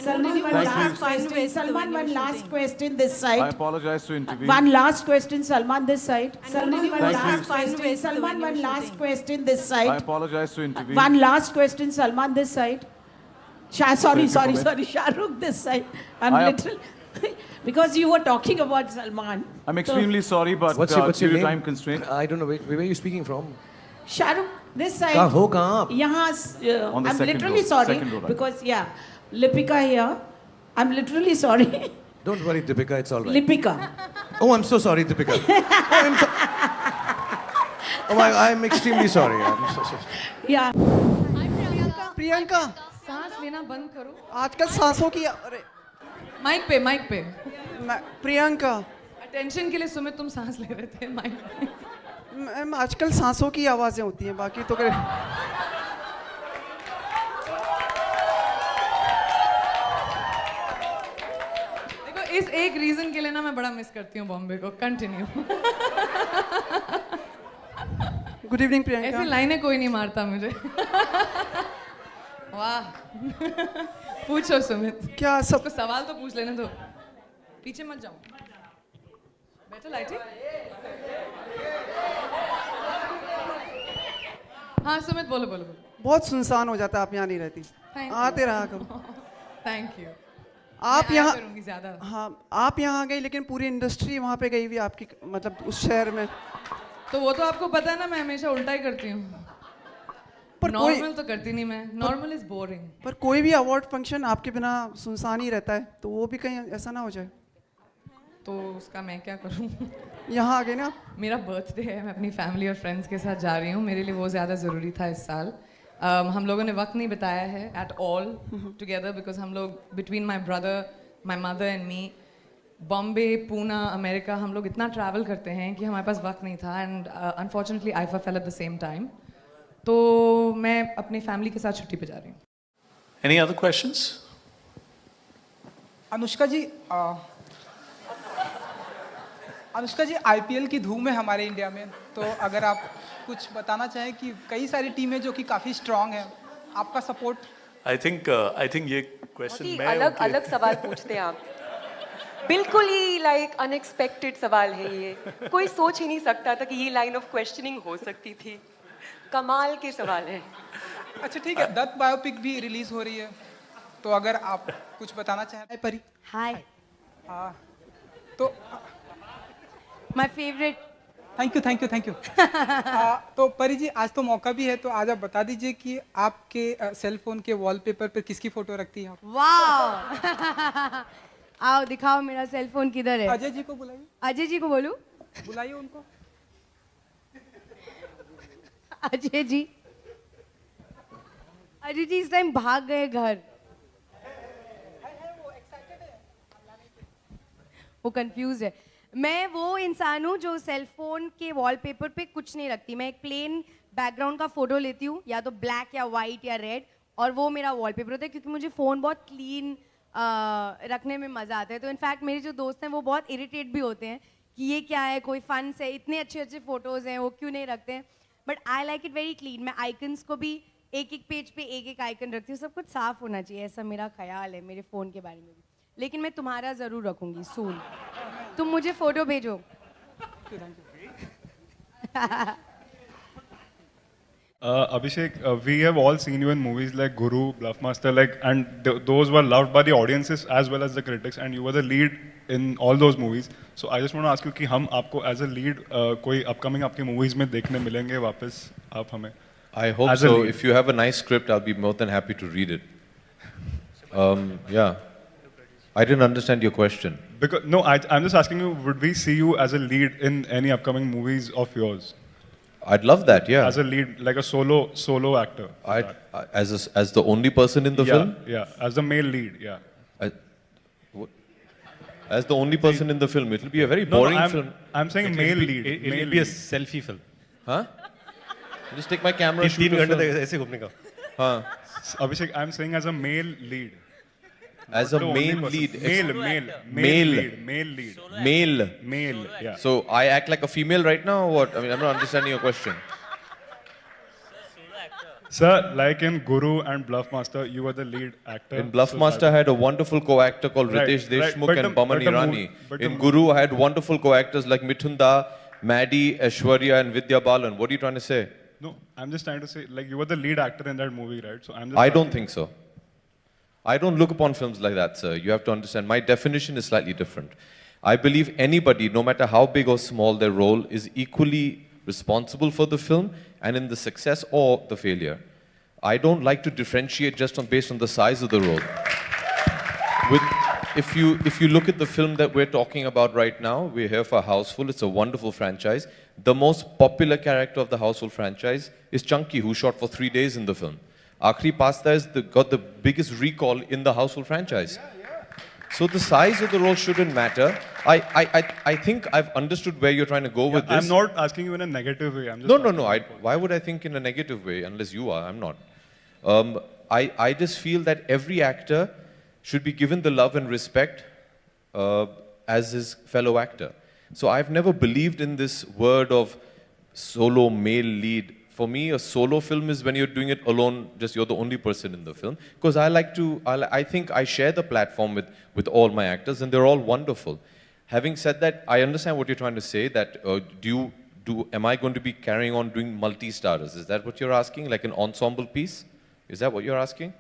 Salman, one Thank last you. question. Salman, one last question this I side. apologize to intervene. One last question, Salman, this side. Salman, one Thank last you. question. Salman, one last question this I side. apologize to intervene. One last question, Salman, this side. Sorry, Thank you, Pamela. Shah Rukh, this side. I'm I- literally because you were talking about Salman. I'm extremely sorry, but What's due your to name? time constraint. I don't know. Where are you speaking from? Shah Rukh, this side. कहाँ आप? यहाँ, On the I'm second literally row, sorry second row, right. because Lipika here. I'm literally sorry. Don't worry, Deepika. It's all right. Lipika. Oh, I'm so sorry, Deepika. I'm extremely sorry. I'm so sorry. Yeah. Priyanka सांस लेना बंद करो. आजकल सांसों की अरे mic पे Priyanka attention के लिए सुमित तुम सांस ले रहे थे माइक पे. मैम आजकल सांसों की आवाजें होती हैं बाकी तो देखो इस एक रीजन के लिए ना मैं बड़ा मिस करती हूँ बॉम्बे को. कंटिन्यू. गुड इवनिंग प्रियंका ऐसी लाइनें कोई नहीं मारता मुझे. वाह. पूछो सुमित. क्या सब तो सवाल तो पूछ लेने दो. पीछे मत जाओ. बैठो लाइटी. हाँ सुमित बोलो बोलो बोलो. बहुत सुनसान हो जाता है आप यहाँ नहीं रहती Thank you. आते रहा करो थैंक यू. आप मैं आया यहाँ करूंगी ज्यादा. हाँ आप यहाँ आ गई लेकिन पूरी इंडस्ट्री वहाँ पे गई हुई है आपकी मतलब उस शहर में तो वो तो आपको पता है ना मैं हमेशा उल्टा ही करती हूँ. पर नॉर्मल तो करती नहीं मैं. Normal is boring. पर कोई भी अवार्ड फंक्शन आपके बिना सुनसान ही रहता है तो वो भी कहीं ऐसा ना हो जाए तो उसका मैं क्या करूँ. यहाँ आ गए ना मेरा बर्थडे है. मैं अपनी फैमिली और फ्रेंड्स के साथ जा रही हूँ. मेरे लिए वो ज़्यादा ज़रूरी था इस साल. हम लोगों ने वक्त नहीं बिताया है एट ऑल टुगेदर बिकॉज हम लोग between my brother my mother and me Bombay Poona America हम लोग इतना ट्रैवल करते हैं कि हमारे पास वक्त नहीं था. And unfortunately IIFA fail at the same time. तो मैं अपनी फैमिली के साथ छुट्टी पे जा रही हूँ. Any other questions? अनुष्का जी आईपीएल की धूम है हमारे इंडिया में तो अगर आप कुछ बताना चाहें कि कई सारी टीमें जो कि काफ़ी स्ट्रांग हैं आपका सपोर्ट. I think ये question मैं अलग अलग सवाल पूछते हैं आप. बिल्कुल ही लाइक अनएक्सपेक्टेड सवाल है ये. कोई सोच ही नहीं सकता था कि ये लाइन ऑफ क्वेश्चनिंग हो सकती थी. कमाल के सवाल है. अच्छा ठीक है. दत्त बायोपिक भी रिलीज हो रही है तो अगर आप कुछ बताना चाहें. परी हाय हाँ तो माय फेवरेट. Thank you. तो परी जी आज तो मौका भी है तो आज आप बता दीजिए कि आपके सेल फोन के वॉलपेपर पर किसकी फोटो रखती हैं आप. वाओ. आओ दिखाओ मेरा सेल फोन किधर है. अजय जी को बुलाइए. अजय जी को बोलूं. बुलाइए उनको. अजय जी इस टाइम भाग गए घर. वो कंफ्यूज है. मैं वो इंसान हूँ जो सेल फोन के वॉलपेपर पे कुछ नहीं रखती. मैं एक प्लेन बैकग्राउंड का फोटो लेती हूँ या तो ब्लैक या वाइट या रेड और वो मेरा वॉलपेपर होता है क्योंकि मुझे फ़ोन बहुत क्लीन रखने में मज़ा आता है. तो इनफैक्ट मेरे जो दोस्त हैं वो बहुत इरिटेट भी होते हैं कि ये क्या है कोई फन से इतने अच्छे अच्छे फोटोज़ हैं वो क्यों नहीं रखते हैं. But I like it very clean. मैं आइकन्स को भी एक पेज पे एक आइकन रखती हूँ. सब कुछ साफ होना चाहिए ऐसा मेरा ख्याल है मेरे फ़ोन के बारे में भी. लेकिन मैं तुम्हारा ज़रूर रखूँगी सून. तुम मुझे फ़ोटो भेजो. Abhishek, we have all seen you in movies like Guru, Bluffmaster, and those were loved by the audiences as well as the critics, and you were the lead in all those movies. So I just want to ask you कि हम आपको as a lead कोई upcoming आपकी movies में देखने मिलेंगे वापस आप हमें? I hope so. If you have a nice script, I'll be more than happy to read it. Yeah. I didn't understand your question. Because no, I'm just asking you, would we see you as a lead in any upcoming movies of yours? I'd love that, yeah. As a lead, like a solo actor. As the only person in the film? Yeah, as the male lead, yeah. As the only person in the film, it'll be a very boring film. I'm saying male lead. It'll be a selfie film. Huh? Just take my camera, shoot a film. ऐसे घूमने का. Huh? Abhishek, I'm saying as a male lead. As a main lead. Male, yeah. So I act like a female right now or what? I mean, I'm not understanding your question. Sir, like in Guru and Bluffmaster, you were the lead actor. In Bluffmaster, I had a wonderful co-actor called Right, Ritesh right, Deshmukh but and the- Paman but the Irani. but In the- Guru, I had wonderful co-actors like Mithun Da, Maddie, Aishwarya, and Vidya Balan. What are you trying to say? No, I'm just trying to say, like, you were the lead actor in that movie, right? So I'm just. I don't think so. I don't look upon films like that, sir. You have to understand. My definition is slightly different. I believe anybody, no matter how big or small their role, is equally responsible for the film and in the success or the failure. I don't like to differentiate just based on the size of the role. If you look at the film that we're talking about right now, we're here for Houseful. It's a wonderful franchise. The most popular character of the Houseful franchise is Chunky, who shot for 3 days in the film. Aakhri Pasta has got the biggest recall in the Houseful franchise. So the size of the role shouldn't matter. I think I've understood where you're trying to go with this. I'm not asking you in a negative way. I'm just. No. Why would I think in a negative way? Unless you are, I'm not. I just feel that every actor should be given the love and respect as his fellow actor. So I've never believed in this word of solo male lead. For me, a solo film is when you're doing it alone, just you're the only person in the film. Because I think I share the platform with all my actors and they're all wonderful. Having said that, I understand what you're trying to say, that am I going to be carrying on doing multi-starters? Is that what you're asking? Like an ensemble piece? Is that what you're asking?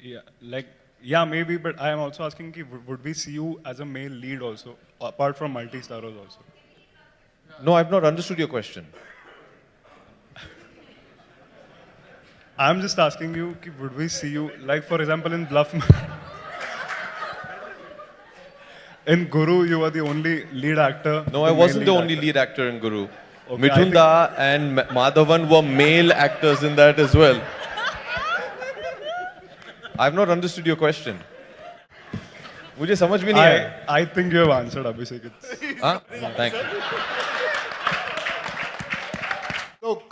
Yeah, maybe, but I am also asking, would we see you as a male lead also, apart from multi-starers also? No, I've not understood your question. I'm just asking you, would we see you, like for example in in Guru, you were the only lead actor. No, I wasn't the only lead actor in Guru. Okay, Mithun Da and Madhavan were male actors in that as well. I've not understood your question. मुझे समझ में नहीं आया. I think you have answered, Abhishek. Huh? Thank you. तो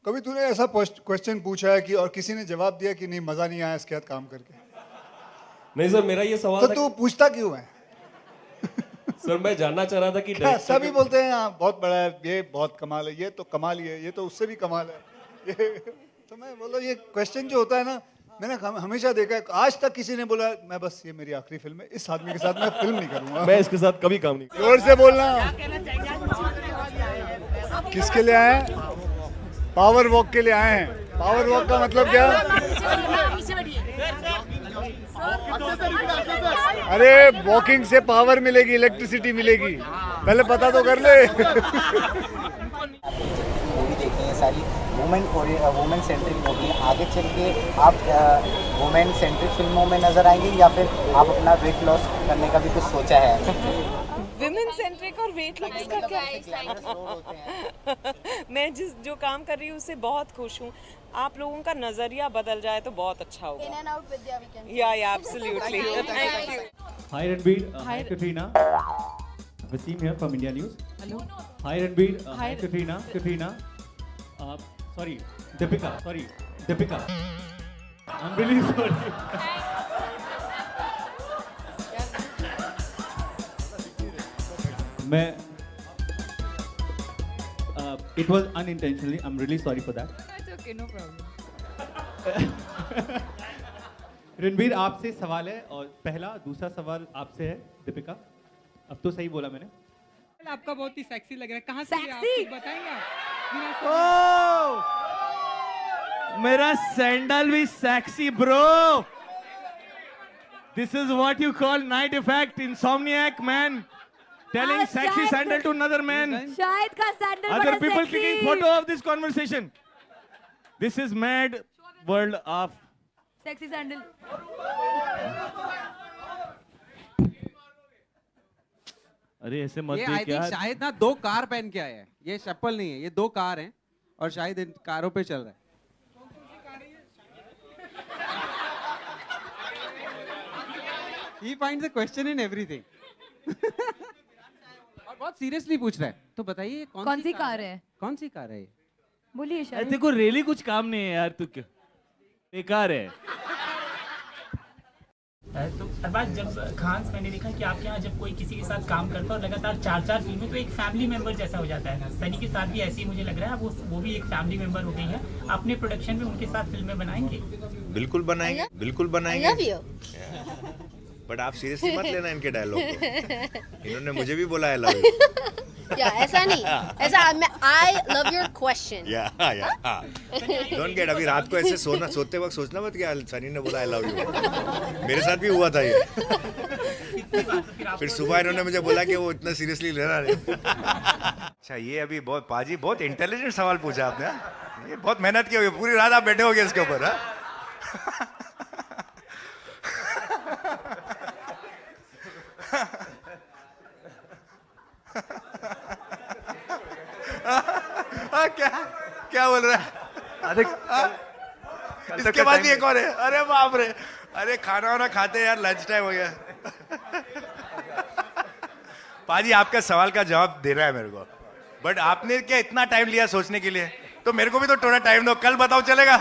कभी तूने ऐसा question पूछा है कि और किसी ने जवाब दिया कि नहीं मजा नहीं आया इसके साथ काम करके? नहीं सर, मेरा ये सवाल तो तू पूछता क्यों है? सर मैं जानना चाह रहा था कि सभी बोलते हैं हाँ बहुत बड़ा है, ये बहुत कमाल है, ये तो कमाल ही है, ये तो उससे भी कमाल है, ये तो मैं बोला ये क्वेश्चन जो होता है ना, मैंने हमेशा देखा है, आज तक किसी ने बोला मैं बस ये मेरी आखिरी फिल्म है, इस आदमी के साथ मैं फिल्म नहीं करूंगा, मैं इसके साथ कभी काम नहीं. जोर से बोलना. किसके लिए आए हैं? पावर वॉक के लिए आए हैं. पावर वॉक का मतलब क्या? अरे वॉकिंग से पावर मिलेगी, इलेक्ट्रिसिटी मिलेगी, पहले पता तो कर ले. मूवी देखी है सारी वुमेन सेंट्रिक मूवी, आगे चल के आप वुमेन सेंट्रिक फिल्मों में नजर आएंगे या फिर आप अपना वेट लॉस करने का भी कुछ सोचा है? विमेन सेंट्रिक और वेट लॉस का क्या? मैं जो काम कर रही हूँ उससे बहुत खुश हूँ. आप लोगों का नजरिया बदल जाए तो बहुत अच्छा होगा. या absolutely. Thank you. Hi Ranbir, hi Katrina. Wasim here from India News. Hello. Hi Ranbir, hi Katrina. Sorry, Deepika. I'm really sorry. It was unintentionally. I'm really sorry for that. It's okay, no problem. Ranbir आपसे सवाल है और पहला दूसरा सवाल आपसे है दीपिका. अब तो सही बोला मैंने. आपका बहुत ही सेक्सी लग रहा है. कहाँ से आप कुछ बताएंगे आप? मेरा सैंडल भी sexy bro. This is what you call night effect, insomniac man. Telling sexy sandal to another man. Shahid का सैंडल Other बड़ा people sexy. taking photo of this conversation. This is mad world of Sexy sandal. अरे ऐसे मत ये देख I think यार. शाहिद ना 2 car पहन के आया है. ये चप्पल नहीं है, ये 2 कार हैं और शाहिद इन कारों पे चल रहा है. He finds a question in everything. और बहुत सीरियसली पूछ रहा है. तो बताइए कौन सी कार है? कौन सी कार है ये? बोलिए शाहिद. देखो रेली कुछ काम नहीं है यार. तू क्यों बेकार है. है। तो अरबाज, जब खान मैंने देखा कि आपके यहाँ जब कोई किसी के साथ काम करता है और लगातार 4-4 फिल्में, तो एक फैमिली मेंबर जैसा हो जाता है। सनी के साथ भी ऐसे ही मुझे लग रहा है, वो भी एक फैमिली मेंबर हो गई है। अपने प्रोडक्शन में उनके साथ फिल्में बनाएंगे? बिल्कुल बनाएंगे, बिल्कुल बनाएंगे। बट आप सीरियसली मत लेना इनके डायलॉग को। इन्होंने मुझे भी बोला आई लव यू। ऐसा नहीं, ऐसा I love your question. Don't get, अभी रात को ऐसे सोते वक्त सोचना मत कि सनी ने बोला आई लव यू। मेरे साथ भी हुआ था ये। फिर सुबह इन्होंने मुझे बोला कि वो इतना सीरियसली लेना नहीं। अच्छा, ये अभी बहुत पाजी बहुत इंटेलिजेंट सवाल पूछा आपने। ये बहुत मेहनत की होगी, पूरी रात आप बैठे होगे इसके ऊपर। क्या बोल रहा है? इसके बाद भी एक और है। अरे बाप रे, अरे खाना वाना खाते यार, लंच टाइम हो गया। पाजी, आपका सवाल का जवाब देना है मेरे को, बट आपने क्या इतना टाइम लिया सोचने के लिए, तो मेरे को भी तो थोड़ा टाइम दो, कल बताओ चलेगा?